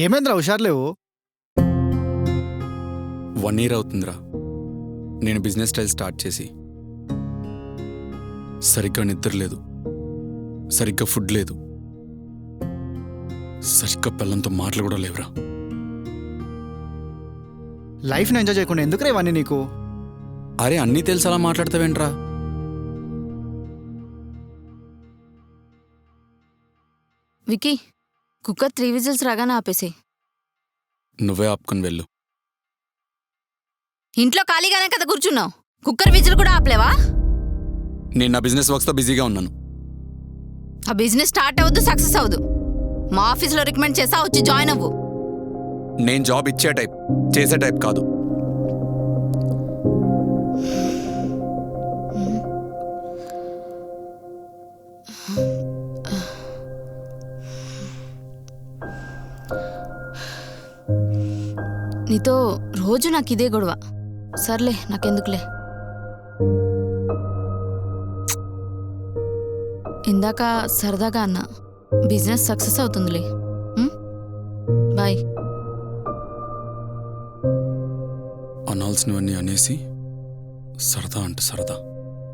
ఏమైందిరా హుషారులేవు? 1 year అవుతుందిరా నేను బిజినెస్ స్టైల్ స్టార్ట్ చేసి. సరిగ్గా నిద్ర లేదు, సరిగ్గా ఫుడ్ లేదు, సరిగ్గా పిల్లలతో మాటలు కూడా లేవురా. లైఫ్ని ఎంజాయ్ చేయకుండా ఎందుకురా ఇవన్నీ నీకు? అరే అన్నీ తెలిసి అలా మాట్లాడతావేంట్రా? వికీ, కుక్కర్ 3 విజిల్స్ రాగానే ఆపేసి. నువ్వే ఆపుకొని వెళ్ళు. ఇంట్లో ఖాళీగానే కదా కూర్చున్నావు, కుక్కర్ విజిల్ కూడా ఆపలేవా? నేను నా బిజినెస్ వర్క్స్తో బిజీగా ఉన్నాను. ఆ బిజినెస్ స్టార్ట్ అవ్వదు, సక్సెస్ అవ్వదు. మా ఆఫీస్లో రికమెండ్ చేసా, వచ్చి జాయిన్ అవ్వు. నేను జాబ్ ఇచ్చే టైప్, చేసే టైప్ కాదు. నీతో రోజు నాకు ఇదే గొడవ. సర్లే, నాకెందుకులే. ఇందాక సరదాగా అన్నా, బిజినెస్ సక్సెస్ అవుతుందిలే. బాయ్. అనాల్సినవన్నీ అనేసి సరదా అంటే సరదా.